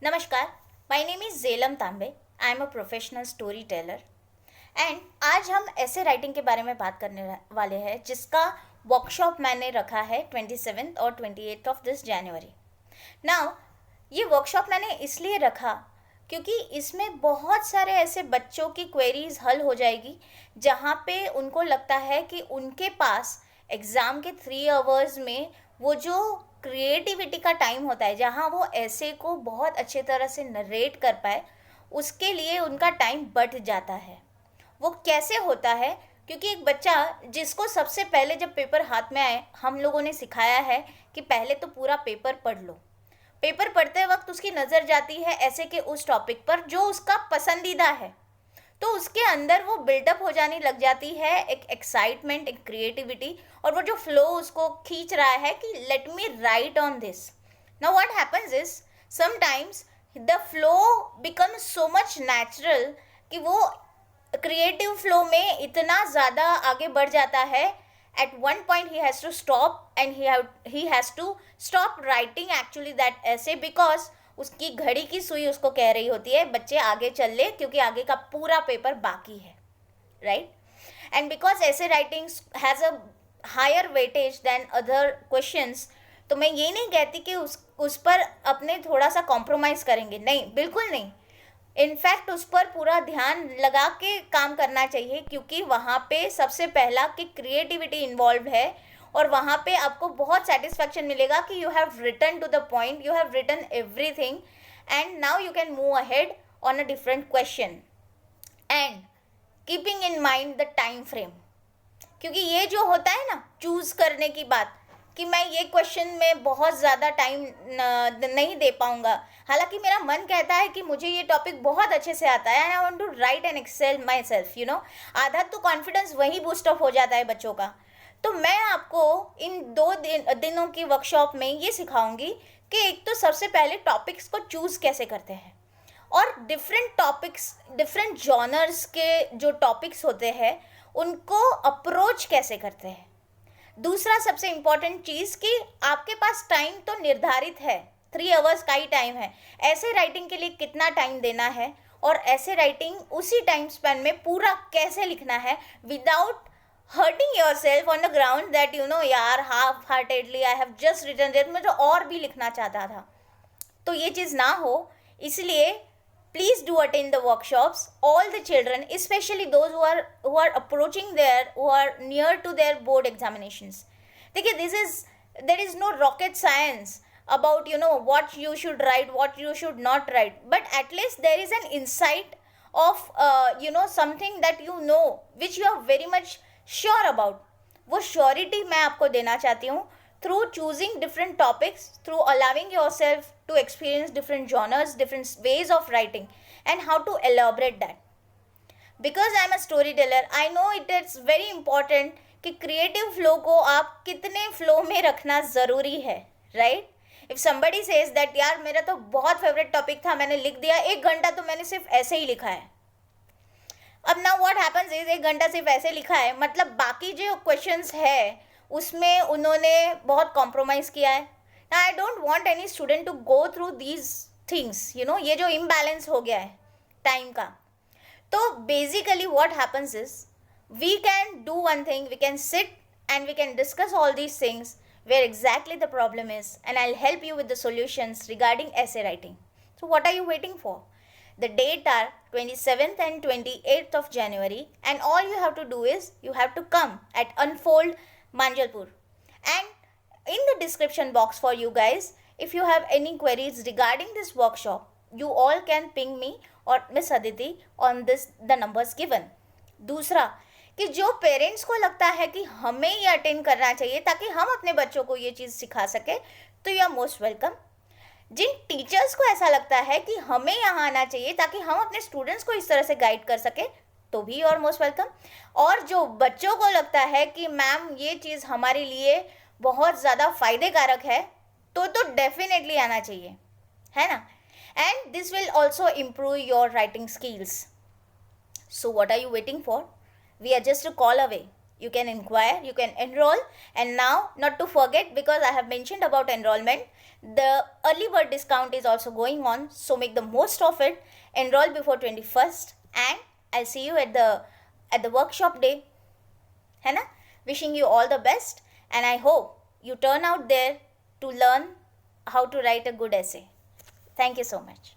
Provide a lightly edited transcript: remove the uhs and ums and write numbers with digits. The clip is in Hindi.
नमस्कार, माय नेम इज़ जेलम तांबे। I am a professional story teller and आज हम ऐसे राइटिंग के बारे में बात करने वाले हैं जिसका वर्कशॉप मैंने रखा है 27 और 28 ऑफ दिस जनवरी। नाउ ये वर्कशॉप मैंने इसलिए रखा क्योंकि इसमें बहुत सारे ऐसे बच्चों की क्वेरीज हल हो जाएगी जहाँ पे उनको लगता है कि उनके पास एग्ज़ाम के 3 आवर्स में वो जो क्रिएटिविटी का टाइम होता है जहाँ वो ऐसे को बहुत अच्छे तरह से नरेट कर पाए, उसके लिए उनका टाइम बढ़ जाता है। वो कैसे होता है? क्योंकि एक बच्चा जिसको सबसे पहले जब पेपर हाथ में आए हम लोगों ने सिखाया है कि पहले तो पूरा पेपर पढ़ लो। पेपर पढ़ते वक्त उसकी नज़र जाती है ऐसे के उस टॉपिक पर जो उसका पसंदीदा है, तो उसके अंदर वो बिल्डअप हो जाने लग जाती है एक एक्साइटमेंट, एक क्रिएटिविटी, और वो जो फ्लो उसको खींच रहा है कि let me right on this. Now what happens is sometimes the flow becomes so much natural कि वो क्रिएटिव फ्लो में इतना ज़्यादा आगे बढ़ जाता है, at one point he has to stop and he has to stop writing actually that essay because उसकी घड़ी की सुई उसको कह रही होती है बच्चे आगे चल ले क्योंकि आगे का पूरा पेपर बाकी है, राइट? एंड बिकॉज ऐसे writing has a higher weightage than other questions, तो मैं ये नहीं कहती कि उस पर अपने थोड़ा सा कॉम्प्रोमाइज़ करेंगे, नहीं, बिल्कुल नहीं। इनफैक्ट उस पर पूरा ध्यान लगा के काम करना चाहिए क्योंकि वहाँ पे सबसे पहला कि क्रिएटिविटी इन्वॉल्व है और वहाँ पे आपको बहुत सेटिस्फैक्शन मिलेगा कि you have written to the point, you have written everything and now you can move ahead on a different question and keeping in mind the time frame. क्योंकि ये जो होता है ना चूज़ करने की बात कि मैं ये क्वेश्चन में बहुत ज़्यादा टाइम नहीं दे पाऊँगा, हालांकि मेरा मन कहता है कि मुझे ये टॉपिक बहुत अच्छे से आता है and I want to write and excel myself, you know, आधा तो कॉन्फिडेंस वही बूस्ट अप हो जाता है बच्चों का। तो मैं आपको इन 2 दिनों की वर्कशॉप में ये सिखाऊंगी कि एक तो सबसे पहले टॉपिक्स को चूज़ कैसे करते हैं और डिफरेंट टॉपिक्स, डिफरेंट जॉनर्स के जो टॉपिक्स होते हैं उनको अप्रोच कैसे करते हैं। दूसरा सबसे इम्पॉर्टेंट चीज़ कि आपके पास टाइम तो निर्धारित है, 3 आवर्स का ही टाइम है। ऐसे राइटिंग के लिए कितना टाइम देना है और ऐसे राइटिंग उसी टाइम स्पेन में पूरा कैसे लिखना है without hurting yourself on the ground that you know यार half heartedly I have just written that, मैं तो और भी लिखना चाहता था। तो ये चीज़ ना हो, इसलिए please do attend the workshops, all the children, especially those who are approaching who are near to their board examinations. देखिए, there is no rocket science about what you should write, what you should not write, but at least there is an insight of something that which you are very much sure about. वो श्योरिटी मैं आपको देना चाहती हूँ through choosing different topics, through allowing yourself to experience different genres, different ways of writing and how to elaborate that. Because I am a storyteller, I know it is very important कि creative flow को आप कितने flow में रखना ज़रूरी है, right? If somebody says that यार मेरा तो बहुत favorite topic था, मैंने लिख दिया, 1 घंटा तो मैंने सिर्फ ऐसे ही लिखा है। अब now what happens is 1 घंटा सिर्फ ऐसे लिखा है, मतलब बाकी जो questions है उसमें उन्होंने बहुत कॉम्प्रोमाइज़ किया है। I don't want any student to go through these things, ये जो इम्बैलेंस हो गया है टाइम का। तो basically what happens is we can do one thing, we can sit and we can discuss all these things where exactly the problem is and I'll help you with the solutions regarding essay writing. So what are you waiting for? The date are 27th and 28th of January and all you have to do is you have to come at Unfold Manjalpur, and in the description box for you guys, if you have any queries regarding this workshop, you all can ping me or Miss Aditi on the numbers given. दूसरा कि जो पेरेंट्स को लगता है कि हमें ये अटेंड करना चाहिए ताकि हम अपने बच्चों को ये चीज़ सिखा सके, तो यू आर मोस्ट वेलकम। जिन टीचर्स को ऐसा लगता है कि हमें यहाँ आना चाहिए ताकि हम अपने स्टूडेंट्स को इस तरह से गाइड कर सके, तो भी और मोस्ट वेलकम। और जो बच्चों को लगता है कि मैम ये चीज़ हमारे लिए बहुत ज़्यादा फ़ायदेकारक है, तो डेफिनेटली आना चाहिए, है ना? And this will also improve your writing skills. So what are you waiting for? We are just a call away. you can inquire, you can enroll. And now, not to forget, because I have mentioned about enrollment, the early bird discount is also going on, so make the most of it. Enroll before 21st, and I'll see you at the workshop day, है ना? Wishing you all the best, and I hope you turn out there to learn how to write a good essay. Thank you so much.